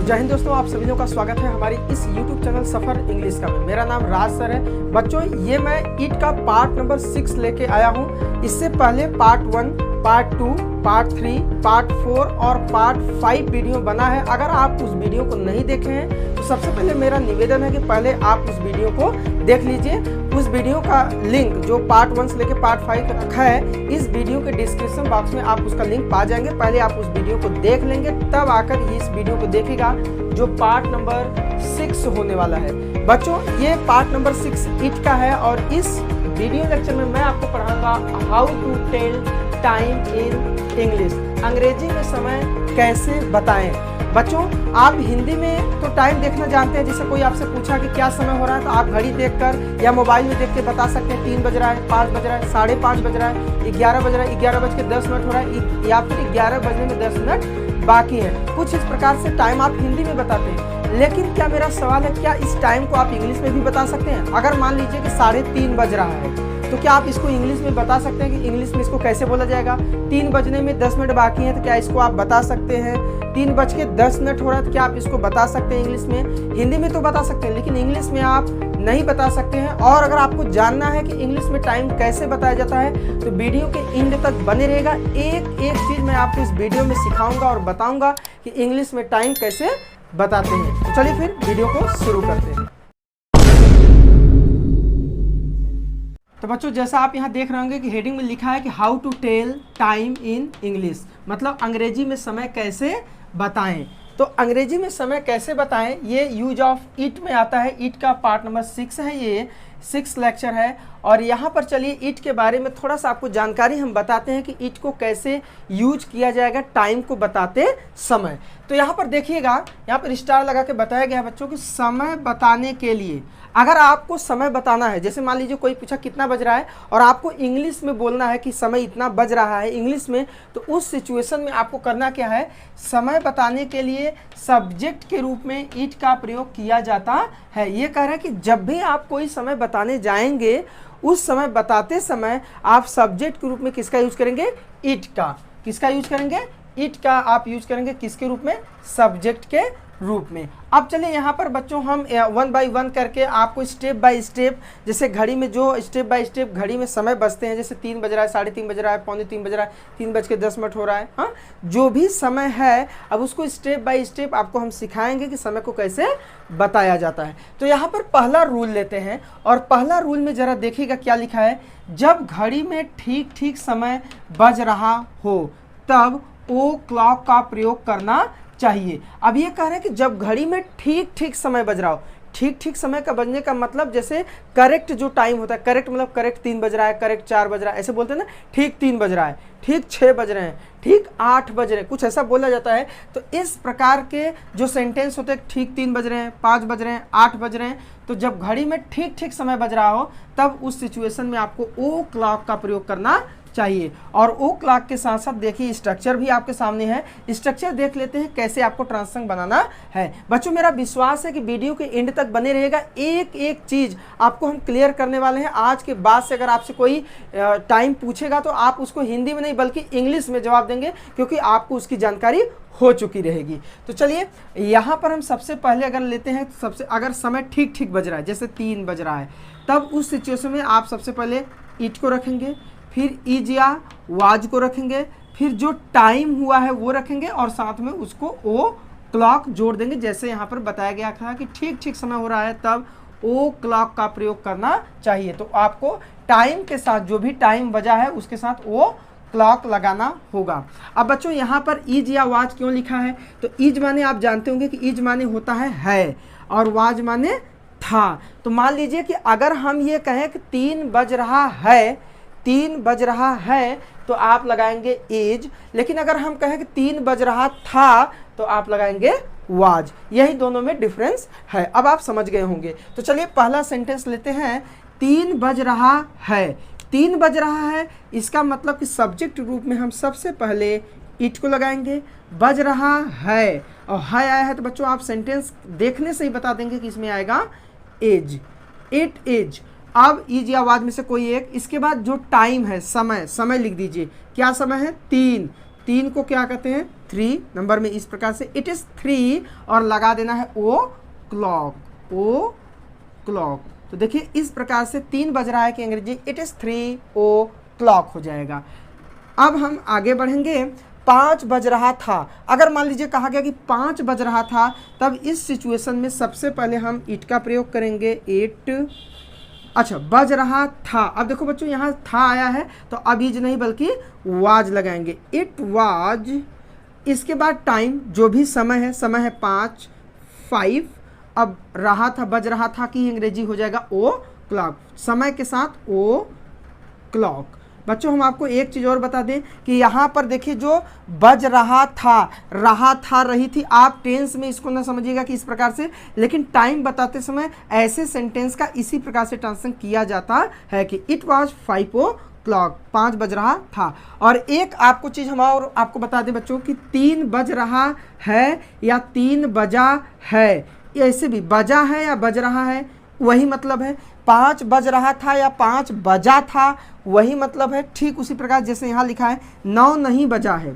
तो जय हिंद दोस्तों, आप सभी लोगों का स्वागत है हमारी इस YouTube चैनल सफ़र इंग्लिश का में। मेरा नाम राज सर है। बच्चों, ये मैं ईट का पार्ट नंबर 6 लेके आया हूँ। इससे पहले पार्ट 1, पार्ट 2, पार्ट 3, पार्ट 4 और पार्ट 5 वीडियो बना है। अगर आप उस वीडियो को नहीं देखे हैं तो सबसे पहले मेरा निवेदन है कि पहले आप उस वीडियो को देख लीजिए। उस वीडियो का लिंक जो पार्ट 1 से लेकर पार्ट 5 तक रखा है, इस वीडियो के डिस्क्रिप्शन बॉक्स में आप उसका लिंक पा जाएंगे। पहले आप उस वीडियो को देख लेंगे, तब आकर इस वीडियो को देखेगा जो पार्ट नंबर 6 होने वाला है। बच्चों, ये पार्ट नंबर 6 ईट का है और इस वीडियो लेक्चर में मैं आपको पढ़ाऊंगा how to tell time in English, अंग्रेजी में समय कैसे बताएं। बच्चों, आप हिंदी में तो टाइम देखना जानते हैं। जैसे कोई आपसे पूछा कि क्या समय हो रहा है, तो आप घड़ी देखकर या मोबाइल में देख के बता सकते हैं 3 बज रहा है, 5 बज रहा है, 5:30 बज रहा है, 11 बज रहा है, 11:10 हो रहा है, या फिर 11 बजने में 10 मिनट बाकी है। कुछ इस प्रकार से टाइम आप हिंदी में बताते हैं। लेकिन क्या मेरा सवाल है, क्या इस टाइम को आप इंग्लिश में भी बता सकते हैं? अगर मान लीजिए कि 3:30 बज रहा है, तो क्या आप इसको इंग्लिश में बता सकते हैं कि इंग्लिश में इसको कैसे बोला जाएगा? 3 बजने में 10 मिनट बाकी है, तो क्या इसको आप बता सकते हैं? 3:10 हो रहा है, तो क्या आप इसको बता सकते हैं इंग्लिश में? हिंदी में तो बता सकते हैं, लेकिन इंग्लिश में आप नहीं बता सकते हैं। और अगर आपको जानना है कि इंग्लिश में टाइम कैसे बताया जाता है, तो वीडियो के एंड तक बने रहेगा। एक एक चीज़ मैं आपको इस वीडियो में सिखाऊंगा और बताऊंगा कि इंग्लिश में टाइम कैसे बताते हैं। तो चलिए फिर वीडियो को शुरू करते हैं। तो बच्चों, जैसा आप यहाँ देख रहे होंगे कि हेडिंग में लिखा है कि how to tell time in English, मतलब अंग्रेजी में समय कैसे बताएं। तो अंग्रेजी में समय कैसे बताएं, ये यूज ऑफ इट में आता है। इट का पार्ट नंबर 6 है, ये 6 लेक्चर है। और यहाँ पर चलिए इट के बारे में थोड़ा सा आपको जानकारी हम बताते हैं कि इट को कैसे यूज किया जाएगा टाइम को बताते समय। तो यहाँ पर देखिएगा, यहाँ पर स्टार लगा के बताया गया है बच्चों कि समय बताने के लिए अगर आपको समय बताना है, जैसे मान लीजिए कोई पूछा कितना बज रहा है और आपको इंग्लिश में बोलना है कि समय इतना बज रहा है इंग्लिश में, तो उस सिचुएशन में आपको करना क्या है, समय बताने के लिए सब्जेक्ट के रूप में इट का प्रयोग किया जाता है। ये कह रहा है कि जब भी आप कोई समय बताने जाएंगे, उस समय बताते समय आप सब्जेक्ट के रूप में किसका यूज करेंगे? इट का। किसका यूज करेंगे? इट का आप यूज करेंगे। किसके रूप में? सब्जेक्ट के रूप में। अब चलिए यहाँ पर बच्चों हम 1 बाय 1 करके आपको स्टेप बाय स्टेप, जैसे घड़ी में जो स्टेप बाय स्टेप घड़ी में समय बजते हैं, जैसे 3 बज रहा है, 3:30 बज रहा है, 2:45 बज रहा है, 3:10 हो रहा है, हाँ, जो भी समय है, अब उसको स्टेप बाय स्टेप आपको हम सिखाएंगे कि समय को कैसे बताया जाता है। तो यहाँ पर पहला रूल लेते हैं, और पहला रूल में ज़रा देखिएगा क्या लिखा है। जब घड़ी में ठीक ठीक समय बज रहा हो, तब ओ क्लॉक का प्रयोग करना चाहिए। अब ये कह रहे हैं कि जब घड़ी में ठीक ठीक समय बज रहा हो, ठीक ठीक समय का बजने का मतलब जैसे करेक्ट जो टाइम होता है, करेक्ट मतलब करेक्ट 3 बज रहा है, करेक्ट 4 बज रहा है, ऐसे बोलते हैं ना, ठीक 3 बज रहा है, ठीक 6 बज रहे हैं, ठीक 8 बज रहे हैं, कुछ ऐसा बोला जाता है। तो इस प्रकार के जो सेंटेंस होते हैं, ठीक 3 बज रहे हैं, 5 बज रहे हैं, 8 बज रहे हैं, तो जब घड़ी में ठीक ठीक समय बज रहा हो, तब उस सिचुएशन में आपको ओ क्लॉक का प्रयोग करना चाहिए। और ओ क्लॉक के साथ साथ देखिए स्ट्रक्चर भी आपके सामने है। स्ट्रक्चर देख लेते हैं कैसे आपको ट्रांसलेशन बनाना है। बच्चों, मेरा विश्वास है कि वीडियो के एंड तक बने रहेगा। एक एक चीज़ आपको हम क्लियर करने वाले हैं। आज के बाद से अगर आपसे कोई टाइम पूछेगा तो आप उसको हिंदी में नहीं बल्कि इंग्लिश में जवाब देंगे, क्योंकि आपको उसकी जानकारी हो चुकी रहेगी। तो चलिए यहाँ पर हम सबसे पहले अगर लेते हैं, अगर समय ठीक ठीक बज रहा है, जैसे 3 बज रहा है, तब उस सिचुएशन में आप सबसे पहले इट को रखेंगे, फिर इज या वाज को रखेंगे, फिर जो टाइम हुआ है वो रखेंगे, और साथ में उसको ओ क्लॉक जोड़ देंगे। जैसे यहाँ पर बताया गया था कि ठीक ठीक समय हो रहा है, तब ओ क्लॉक का प्रयोग करना चाहिए। तो आपको टाइम के साथ जो भी टाइम बजा है उसके साथ ओ क्लॉक लगाना होगा। अब बच्चों, यहाँ पर इज या वाज क्यों लिखा है? तो इज माने आप जानते होंगे कि इज माने होता है, और वाज माने था। तो मान लीजिए कि अगर हम ये कहें कि 3 बज रहा है, 3 बज रहा है, तो आप लगाएंगे इज। लेकिन अगर हम कहें कि 3 बज रहा था, तो आप लगाएंगे वाज। यही दोनों में डिफरेंस है। अब आप समझ गए होंगे। तो चलिए पहला सेंटेंस लेते हैं। 3 बज रहा है, 3 बज रहा है, इसका मतलब कि सब्जेक्ट रूप में हम सबसे पहले इट को लगाएंगे। बज रहा है और है आया है, तो बच्चों आप सेंटेंस देखने से ही बता देंगे कि इसमें आएगा इज, इट इज। अब इज या आवाज में से कोई एक। इसके बाद जो टाइम है, समय लिख दीजिए। क्या समय है? 3 3 को क्या कहते हैं 3 नंबर में, इस प्रकार से इट इज़ 3 और लगा देना है ओ क्लॉक, ओ क्लॉक। तो देखिए इस प्रकार से 3 बज रहा है कि अंग्रेजी इट इज़ 3 ओ क्लॉक हो जाएगा। अब हम आगे बढ़ेंगे, 5 बज रहा था। अगर मान लीजिए कहा गया कि 5 बज रहा था, तब इस सिचुएशन में सबसे पहले हम इट का प्रयोग करेंगे, इट। अच्छा, बज रहा था, अब देखो बच्चों यहाँ था आया है तो अब इज नहीं बल्कि वाज लगाएंगे, इट वाज। इसके बाद टाइम, जो भी समय है 5, अब रहा था, बज रहा था कि अंग्रेजी हो जाएगा ओ क्लॉक, समय के साथ ओ क्लॉक। बच्चों हम आपको एक चीज़ और बता दें कि यहाँ पर देखिए जो बज रहा था रही थी, आप टेंस में इसको ना समझिएगा कि इस प्रकार से, लेकिन टाइम बताते समय ऐसे सेंटेंस का इसी प्रकार से ट्रांसलेशन किया जाता है कि इट वाज 5 o'clock, 5 बज रहा था। और एक आपको चीज़ हम और आपको बता दें बच्चों कि 3 बज रहा है या 3 बजा है, ऐसे भी बजा है या बज रहा है वही मतलब है, 5 बज रहा था या 5 बजा था वही मतलब है। ठीक उसी प्रकार जैसे यहाँ लिखा है 9 नहीं बजा है,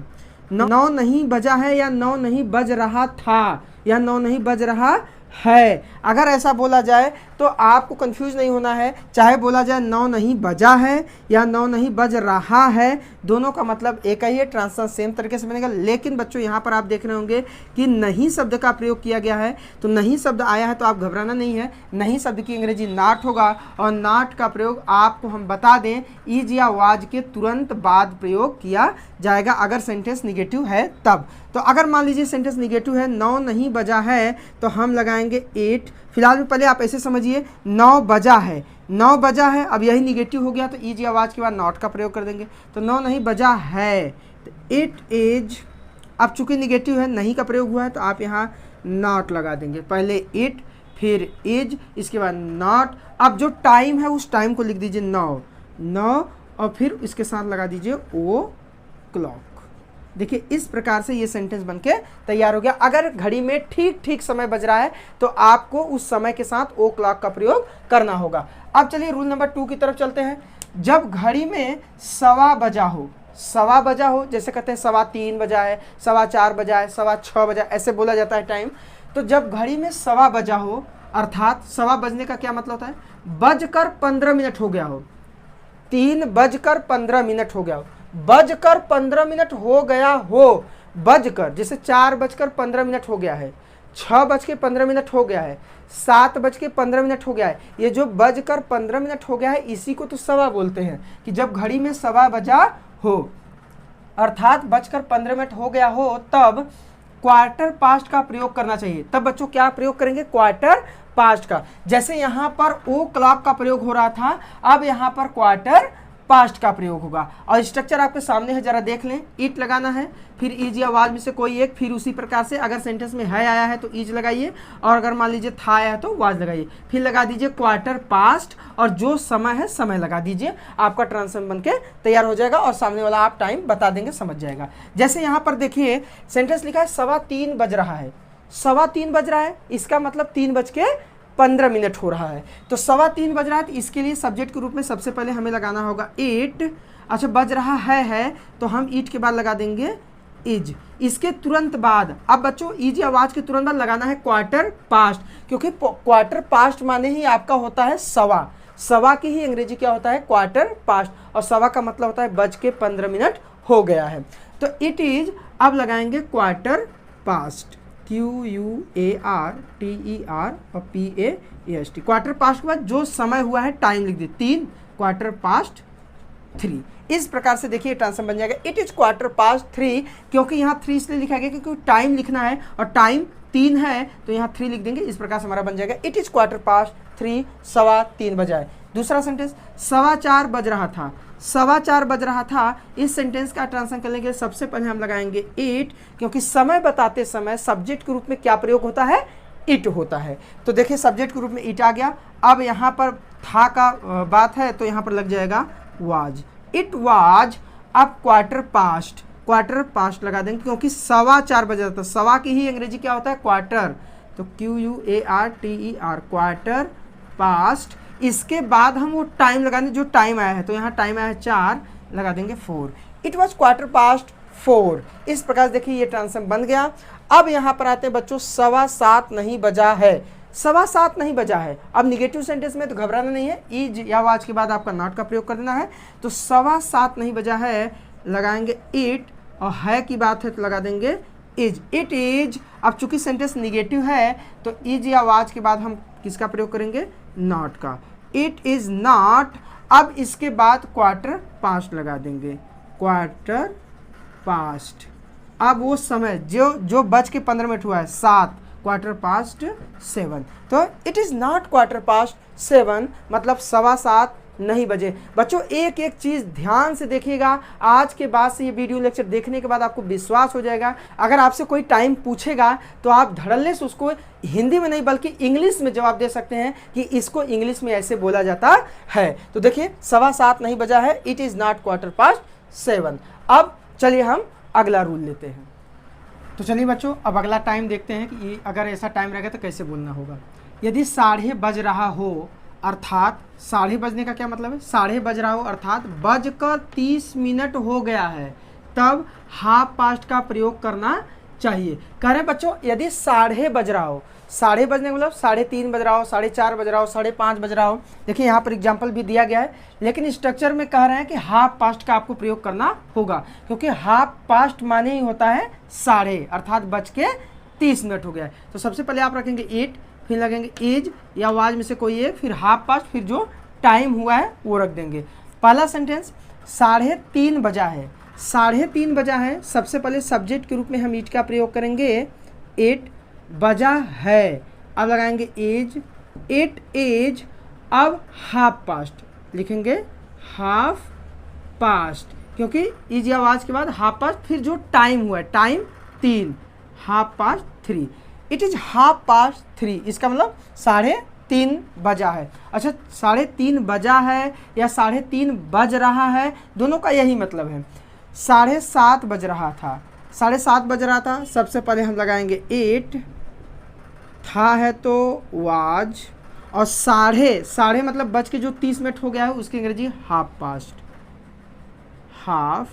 9 नहीं बजा है या 9 नहीं बज रहा था या 9 नहीं बज रहा है। अगर ऐसा बोला जाए तो आपको कंफ्यूज नहीं होना है, चाहे बोला जाए 9 नहीं बजा है या 9 नहीं बज रहा है, दोनों का मतलब एक ही है, ट्रांसलेशन सेम तरीके से बनेगा। लेकिन बच्चों यहाँ पर आप देख रहे होंगे कि नहीं शब्द का प्रयोग किया गया है, तो नहीं शब्द आया है तो आप घबराना नहीं है, नहीं शब्द की अंग्रेजी नॉट होगा और नॉट का प्रयोग आपको हम बता दें इज या वाज के तुरंत बाद प्रयोग किया जाएगा अगर सेंटेंस निगेटिव है तब। तो अगर मान लीजिए सेंटेंस निगेटिव है, 9 नहीं बजा है, तो हम लगाएंगे 8। फिलहाल में पहले आप ऐसे समझिए 9 बजा है, 9 बजा है, अब यही निगेटिव हो गया तो इज या आवाज के बाद नॉट का प्रयोग कर देंगे, तो 9 नहीं बजा है, तो इट इज। अब चूंकि निगेटिव है, नहीं का प्रयोग हुआ है तो आप यहाँ नॉट लगा देंगे, पहले इट फिर इज इसके बाद नॉट। अब जो टाइम है उस टाइम को लिख दीजिए 9 और फिर इसके साथ लगा दीजिए ओ क्लॉक। देखिए इस प्रकार से ये सेंटेंस बनके तैयार हो गया। अगर घड़ी में ठीक ठीक समय बज रहा है तो आपको उस समय के साथ ओ क्लॉक का प्रयोग करना होगा। अब चलिए रूल नंबर 2 की तरफ चलते हैं। जब घड़ी में सवा बजा हो, जैसे कहते हैं 3:15 बजा है, 4:15 बजा है, 6:15 बजा, ऐसे बोला जाता है टाइम। तो जब घड़ी में सवा बजा हो, अर्थात सवा बजने का क्या मतलब होता है, बजकर 15 मिनट हो गया हो, 3 बजकर 15 मिनट हो गया हो, बजकर 15 मिनट हो गया हो, बजकर जैसे 4 बजकर 15 मिनट हो गया है, 6 बज के 15 मिनट हो गया है, 7 बज के 15 मिनट हो गया है, ये जो बजकर 15 मिनट हो गया है इसी को तो सवा बोलते हैं। कि जब घड़ी में सवा बजा हो अर्थात बजकर 15 मिनट हो गया हो, तब क्वार्टर पास्ट का प्रयोग करना चाहिए। तब बच्चों क्या प्रयोग करेंगे, क्वार्टर पास्ट का। जैसे यहाँ पर ओ क्लॉक का प्रयोग हो रहा था, अब यहाँ पर क्वार्टर पास्ट का प्रयोग होगा। और स्ट्रक्चर आपके सामने है, जरा देख लें। इट लगाना है, फिर इज या वाज में से कोई एक, फिर उसी प्रकार से अगर सेंटेंस में है आया है तो इज लगाइए, और अगर मान लीजिए था आया है तो वाज लगाइए, फिर लगा दीजिए क्वार्टर पास्ट और जो समय है समय लगा दीजिए, आपका ट्रांसलेशन बनके तैयार हो जाएगा और सामने वाला आप टाइम बता देंगे, समझ जाएगा। जैसे यहाँ पर देखिए सेंटेंस लिखा है 3:15 बज रहा है, 3:15 बज रहा है, इसका मतलब 3:15 मिनट हो रहा है। तो 3:15 बज रहा है, तो इसके लिए सब्जेक्ट के रूप में सबसे पहले हमें लगाना होगा इट। अच्छा, बज रहा है तो हम इट के बाद लगा देंगे इज। इसके तुरंत बाद, अब बच्चों इज या आवाज के तुरंत बाद लगाना है क्वार्टर पास्ट, क्योंकि क्वार्टर पास्ट माने ही आपका होता है सवा, सवा की ही अंग्रेजी क्या होता है, क्वार्टर पास्ट, और सवा का मतलब होता है बज के 15 मिनट हो गया है। तो इट इज, अब लगाएंगे क्वार्टर पास्ट, QUARTER और PAST। क्वार्टर पास्ट के बाद जो समय हुआ है टाइम लिख दी, 3 क्वार्टर पास्ट 3। इस प्रकार से देखिए ट्रांसलेशन बन जाएगा इट इज क्वार्टर पास्ट 3, क्योंकि यहाँ 3 इसलिए लिखा गया क्योंकि टाइम लिखना है और टाइम 3 है तो यहाँ 3 लिख देंगे। इस प्रकार से हमारा बन जाएगा इट इज क्वार्टर पास्ट 3, 3:15 बजा है। दूसरा सेंटेंस 4:15 बज रहा था, 4:15 बज रहा था। इस सेंटेंस का ट्रांसलेशन करने के लिए सबसे पहले हम लगाएंगे इट, क्योंकि समय बताते समय सब्जेक्ट के रूप में क्या प्रयोग होता है, इट होता है। तो देखिए सब्जेक्ट के रूप में इट आ गया। अब यहाँ पर था का बात है तो यहाँ पर लग जाएगा वाज, इट वाज। अब क्वार्टर पास्ट लगा देंगे क्योंकि 4:15 बज रहा था, सवा की ही अंग्रेजी क्या होता है, क्वार्टर, तो QUARTER क्वार्टर पास्ट। इसके बाद हम वो टाइम लगाने जो टाइम आया है, तो यहाँ टाइम आया है 4, लगा देंगे 4। It was quarter past 4। इस प्रकार देखिए ये ट्रांसफॉर्म बन गया। अब यहाँ पर आते हैं बच्चों, 7:15 नहीं बजा है। 7:15 नहीं बजा है। अब निगेटिव सेंटेंस में तो घबराना नहीं है, इज या वाज के बाद आपका नॉट का प्रयोग कर देना है। तो 7:15 नहीं बजा है, लगाएंगे इट, और है की बात है तो लगा देंगे इज। It is. अब चूंकि सेंटेंस निगेटिव है तो इज या वाज के बाद हम किसका प्रयोग करेंगे, नॉट का। It is not. अब इसके बाद क्वार्टर पास्ट लगा देंगे, क्वार्टर पास्ट। अब वो समय जो बज के 15 मिनट हुआ है, 7, क्वार्टर पास्ट 7। तो it is not quarter past 7, मतलब 7:15 नहीं बजे। बच्चों एक एक चीज़ ध्यान से देखिएगा। आज के बाद से ये वीडियो लेक्चर देखने के बाद आपको विश्वास हो जाएगा। अगर आपसे कोई टाइम पूछेगा तो आप धड़ल्ले से उसको हिंदी में नहीं बल्कि इंग्लिश में जवाब दे सकते हैं कि इसको इंग्लिश में ऐसे बोला जाता है। तो देखिए 7:15 नहीं बजा है, it is not quarter past 7। अब चलिए हम अगला रूल लेते हैं। तो चलिए बच्चों अब अगला टाइम देखते हैं कि ये अगर ऐसा टाइम रहेगा तो कैसे बोलना होगा। यदि 7:30 बज रहा हो, अर्थात 7:30 बजने का क्या मतलब है, 7:30 बज रहा हो अर्थात बजकर 30 मिनट हो गया है, तब हाफ पास्ट का प्रयोग करना चाहिए। कह रहे बच्चों यदि 7:30 बज रहा हो, 7:30 बजने का मतलब 3:30 बज रहा हो, 4:30 बज रहा हो, 5:30 बज रहा हो। देखिए यहाँ पर एग्जाम्पल भी दिया गया है, लेकिन स्ट्रक्चर में कह रहे हैं कि हाफ पास्ट का आपको प्रयोग करना होगा, क्योंकि हाफ पास्ट माने ही होता है 7:30 अर्थात बज के 30 मिनट हो गया है। तो सबसे पहले आप रखेंगे इट, फिर लगेंगे इज या वाज में से कोई एक, फिर हाफ पास्ट, फिर जो टाइम हुआ है वो रख देंगे। पहला सेंटेंस 3:30 बजा है, 3:30 बजा है। सबसे पहले सब्जेक्ट के रूप में हम इट का प्रयोग करेंगे, इट बजा है। अब लगाएंगे इज, इट इज। अब हाफ पास्ट लिखेंगे, हाफ पास्ट, क्योंकि इज या वाज के बाद हाफ पास्ट, फिर जो टाइम हुआ है, time 3, half past 3। It is half past 3, इसका मतलब 3:30 बजा है। अच्छा 3:30 बजा है या 3:30 बज रहा है, दोनों का यही मतलब है। 7:30 बज रहा था, 7:30 बज रहा था। सबसे पहले हम लगाएंगे इट, था है तो वाज, और साढ़े मतलब बज के जो 30 मिनट हो गया है उसकी अंग्रेजी half past, half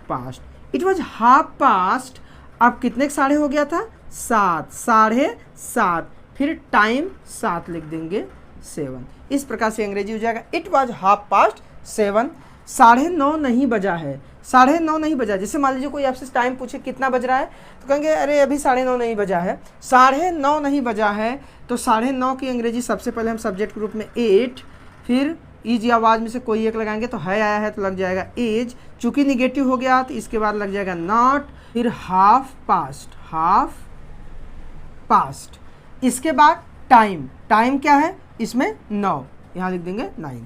past. It was half past. अब कितने साढ़े हो गया था, 7, 7:30, फिर टाइम 7 लिख देंगे 7। इस प्रकार से अंग्रेजी हो जाएगा इट वॉज हाफ पास्ट 7। 9:30 नहीं बजा है, 9:30 नहीं बजा। जैसे मान लीजिए कोई आपसे टाइम पूछे कितना बज रहा है, तो कहेंगे अरे अभी 9:30 नहीं बजा है, 9:30 नहीं बजा है। तो 9:30 की अंग्रेजी सबसे पहले हम सब्जेक्ट के रूप में इट, फिर इज या आवाज में से कोई एक लगाएंगे, तो है आया है तो लग जाएगा इज। चूंकि निगेटिव हो गया तो इसके बाद लग जाएगा नॉट, फिर हाफ पास्ट, हाफ पास्ट। इसके बाद टाइम, टाइम क्या है इसमें 9, यहाँ लिख देंगे 9।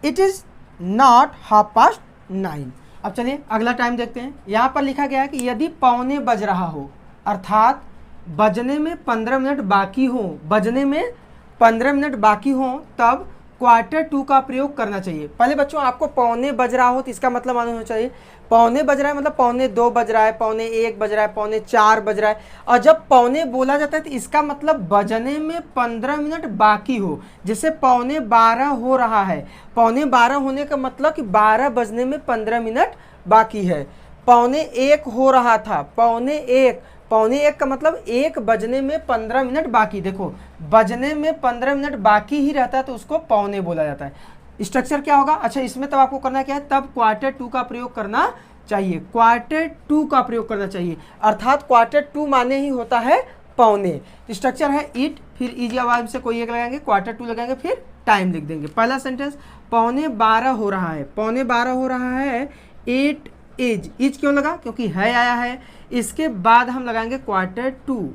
It is not half past 9। अब चलिए अगला टाइम देखते हैं। यहाँ पर लिखा गया है कि यदि 9:15 बज रहा हो, अर्थात बजने में 15 मिनट बाकी हो, बजने में 15 मिनट बाकी हो, तब Q2 का प्रयोग करना चाहिए। पहले बच्चों आपको 9:15 बज रहा हो तो इसका मतलब मालूम होना चाहिए। 9:15 बज रहा है मतलब 9:15 बज रहा है, 9:15 बज रहा है, 9:45 बज रहा है। और जब 9:15 बोला जाता है तो इसका मतलब बजने में 15 मिनट बाकी हो। जैसे 9:12 हो रहा है, 9:12 होने का मतलब कि 12 बजने में 15 मिनट बाकी है। 9:15 हो रहा था, 9:15 का मतलब 1 बजने में 15 मिनट बाकी। देखो बजने में 15 मिनट बाकी ही रहता है तो उसको 9:15 बोला जाता है। स्ट्रक्चर क्या होगा, अच्छा इसमें तब आपको करना क्या है, तब Q2 का प्रयोग करना चाहिए, Q2 का प्रयोग करना चाहिए। अर्थात Q2 माने ही होता है 9:15। स्ट्रक्चर है इट, फिर इज आवाज से कोई एक लगाएंगे, Q2 लगाएंगे, फिर टाइम लिख देंगे। पहला सेंटेंस 9:12 हो रहा है, 9:12 हो रहा है। इट इज, इज क्यों लगा, क्योंकि है आया है। इसके बाद हम लगाएंगे Q2,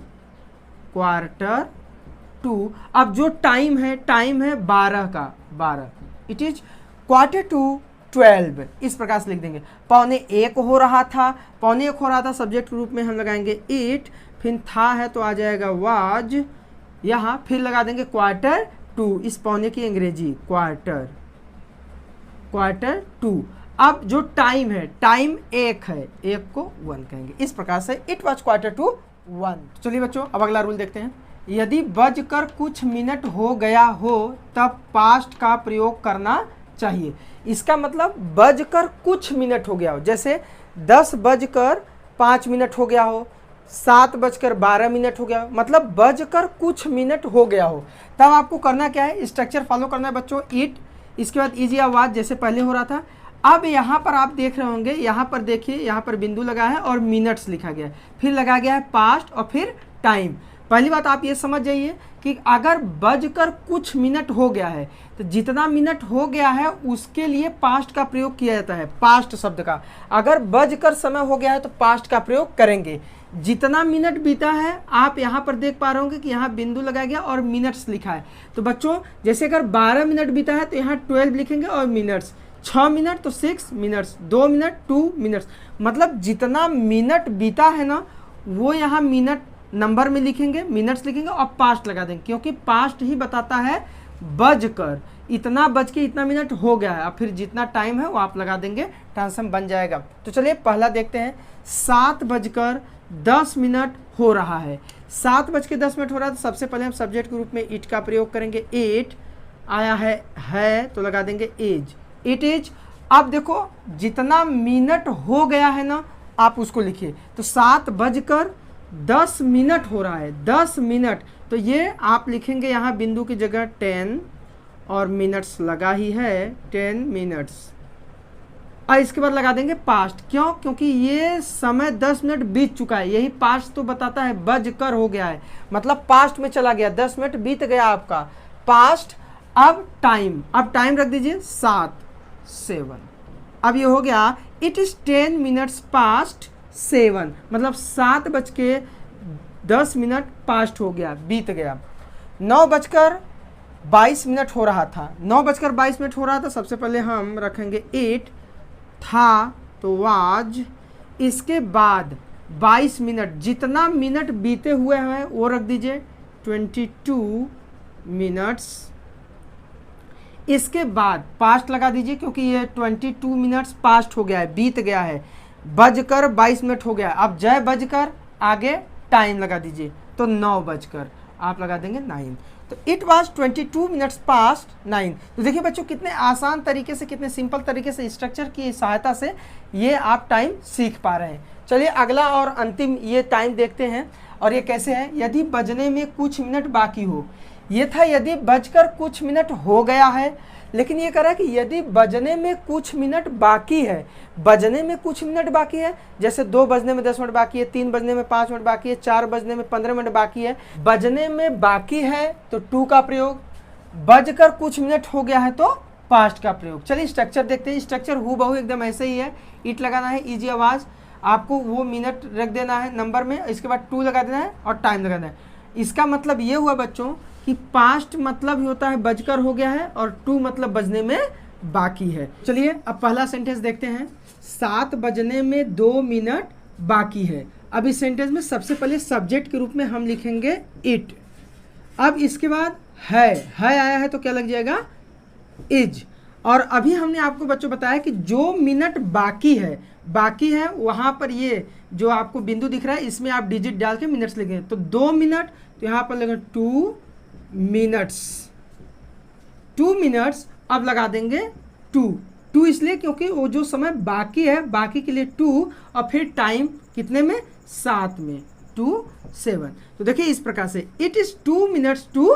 Q2। अब जो टाइम है 12 का, 12। इट इज Q2 12, इस प्रकार से लिख देंगे। 9:15 हो रहा था, 9:15 हो रहा था, सब्जेक्ट के रूप में हम लगाएंगे इट, फिर था है तो आ जाएगा वाज, यहाँ फिर लगा देंगे Q2, इस 9:15 की अंग्रेजी Q2। अब जो टाइम है, टाइम 1 है, 1 को 1 कहेंगे। इस प्रकार से इट वॉज Q2 1। चलिए बच्चों अब अगला रूल देखते हैं। यदि बजकर कुछ मिनट हो गया हो तब पास्ट का प्रयोग करना चाहिए। इसका मतलब बजकर कुछ मिनट हो गया हो, जैसे 10:05 हो गया हो, 7:12 हो गया हो, मतलब बजकर कुछ मिनट हो गया हो, तब आपको करना क्या है, स्ट्रक्चर फॉलो करना है बच्चों। इट, इसके बाद इजी आवाज़ जैसे पहले हो रहा था। अब यहाँ पर आप देख रहे होंगे, यहाँ पर देखिए, यहाँ पर बिंदु लगा है और मिनट्स लिखा गया है, फिर लगा गया है पास्ट और फिर टाइम। पहली बात आप ये समझ जाइए कि अगर बजकर कुछ मिनट हो गया है तो जितना मिनट हो गया है उसके लिए पास्ट का प्रयोग किया जाता है, पास्ट शब्द का। अगर बजकर समय हो गया है तो पास्ट का प्रयोग करेंगे। जितना मिनट बीता है आप यहाँ पर देख पा रहे होंगे कि यहाँ बिंदु लगाया गया और मिनट्स लिखा है। तो बच्चों जैसे अगर 12 मिनट बीता है तो यहाँ 12 लिखेंगे और मिनट्स, 6 मिनट तो 6 मिनट्स, 2 मिनट 2 मिनट्स, मतलब जितना मिनट बीता है ना वो यहाँ मिनट नंबर में लिखेंगे, मिनट्स लिखेंगे और पास्ट लगा देंगे, क्योंकि पास्ट ही बताता है बजकर, इतना बज के इतना मिनट हो गया है। अब फिर जितना टाइम है वो आप लगा देंगे, ट्रांसफॉर्म बन जाएगा। तो चलिए पहला देखते हैं, 7:10 हो रहा है। 7:10 हो रहा है तो सबसे पहले हम सब्जेक्ट के रूप में इट का प्रयोग करेंगे। इट आया है तो लगा देंगे एज, इट इज। अब देखो जितना मिनट हो गया है ना आप उसको लिखिए। तो 7:10 हो रहा है, 10 मिनट, तो ये आप लिखेंगे यहाँ बिंदु की जगह 10 और मिनट्स लगा ही है, 10 मिनट्स। और इसके बाद लगा देंगे पास्ट, क्यों, क्योंकि ये समय 10 मिनट बीत चुका है, यही पास्ट तो बताता है बजकर हो गया है, मतलब पास्ट में चला गया, 10 मिनट बीत गया आपका, पास्ट। अब टाइम रख दीजिए 7 अब ये हो गया, इट इज 10 मिनट्स पास्ट 7, मतलब 7:10 पास्ट हो गया, बीत गया। 9:22 हो रहा था, 9:22 हो रहा था, सबसे पहले हम रखेंगे इट, था तो वाज, इसके बाद 22 मिनट, जितना मिनट बीते हुए हैं वो रख दीजिए 22 मिनट्स। इसके बाद पास्ट लगा दीजिए, क्योंकि ये 22 मिनट्स पास्ट हो गया है, बीत गया है, बजकर 22 मिनट हो गया। अब जय बजकर आगे टाइम लगा दीजिए, तो 9 बजकर आप लगा देंगे 9। तो इट वाज 22 मिनट्स पास्ट 9। तो देखिए बच्चों कितने आसान तरीके से, कितने सिंपल तरीके से स्ट्रक्चर की सहायता से ये आप टाइम सीख पा रहे हैं। चलिए अगला और अंतिम ये टाइम देखते हैं, और ये कैसे है, यदि बजने में कुछ मिनट बाकी हो। ये था यदि बजकर कुछ मिनट हो गया है, लेकिन ये कह रहा है कि यदि बजने में कुछ मिनट बाकी है, बजने में कुछ मिनट बाकी है, जैसे 2 बजने में 10 मिनट बाकी है, 3 बजने में 5 मिनट बाकी है, 4 बजने में 15 मिनट बाकी है, बजने में बाकी है तो टू का प्रयोग, बजकर कुछ मिनट हो गया है तो पास्ट का प्रयोग। चलिए स्ट्रक्चर देखते हैं। स्ट्रक्चर हूबहू एकदम ऐसे ही है, इट लगाना है, इजी आवाज़, आपको वो मिनट रख देना है नंबर में, इसके बाद टू लगा देना है और टाइम लगा देना है। इसका मतलब ये हुआ बच्चों कि पास्ट मतलब होता है बजकर हो गया है और टू मतलब बजने में बाकी है। चलिए अब पहला सेंटेंस देखते हैं, 7 बजने में 2 मिनट बाकी है। अब इस सेंटेंस में सबसे पहले सब्जेक्ट के रूप में हम लिखेंगे इट। अब इसके बाद है आया है तो क्या लग जाएगा, इज। और अभी हमने आपको बच्चों बताया कि जो मिनट बाकी है वहाँ पर ये जो आपको बिंदु दिख रहा है इसमें आप डिजिट डाल के मिनट्स लिखेंगे। तो 2 मिनट, तो यहाँ पर लगेगा 2 मिनट्स, 2 मिनट्स। अब लगा देंगे टू इसलिए क्योंकि वो जो समय बाकी है, बाकी के लिए 2 और फिर टाइम कितने में, 7 में, 2 7। तो देखिए इस प्रकार से इट इज 2 मिनट्स टू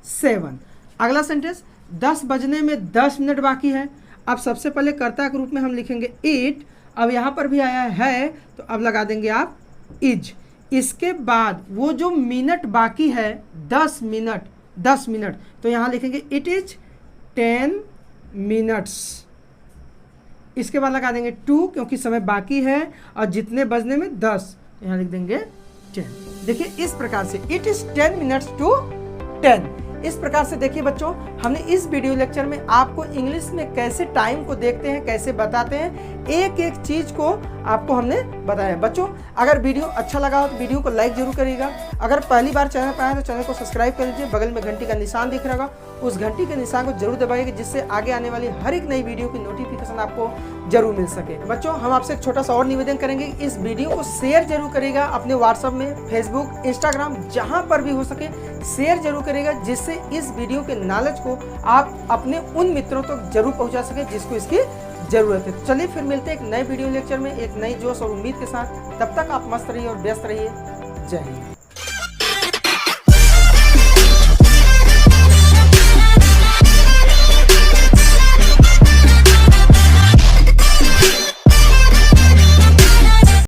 7। अगला सेंटेंस, 10 बजने में 10 मिनट बाकी है। अब सबसे पहले कर्ता के रूप में हम लिखेंगे इट। अब यहाँ पर भी आया है तो अब लगा देंगे आप इज। इसके बाद वो जो मिनट बाकी है 10 मिनट, तो यहाँ लिखेंगे इट इज 10 मिनट्स। इसके बाद लगा देंगे 2 क्योंकि समय बाकी है और जितने बजने में 10, यहाँ लिख देंगे 10। देखिए इस प्रकार से इट इज 10 मिनट्स टू 10। इस प्रकार से देखिए बच्चों हमने इस वीडियो लेक्चर में आपको इंग्लिश में कैसे टाइम को देखते हैं, कैसे बताते हैं, एक एक चीज को आपको हमने बताया। बच्चों अगर वीडियो अच्छा लगा हो तो वीडियो को लाइक जरूर करिएगा। अगर पहली बार चैनल पर आए तो चैनल को सब्सक्राइब कर लीजिए। बगल में घंटी का निशान दिख रहा होगा, उस घंटी के निशान को जरूर दबाइएगा जिससे आगे आने वाली हर एक नई वीडियो की नोटिफिकेशन आपको जरूर मिल सके। बच्चों हम आपसे एक छोटा सा और निवेदन करेंगे, इस वीडियो को शेयर जरूर करेगा अपने व्हाट्सएप में, फेसबुक, इंस्टाग्राम, जहां पर भी हो सके शेयर जरूर करेगा, जिससे इस वीडियो के नॉलेज को आप अपने उन मित्रों तक जरूर पहुंचा सके जिसको इसकी जरूरत है। चलिए फिर मिलते हैं एक नए वीडियो लेक्चर में एक नई जोश और उम्मीद के साथ। तब तक आप मस्त रहिए और व्यस्त रहिए। जय हिंद।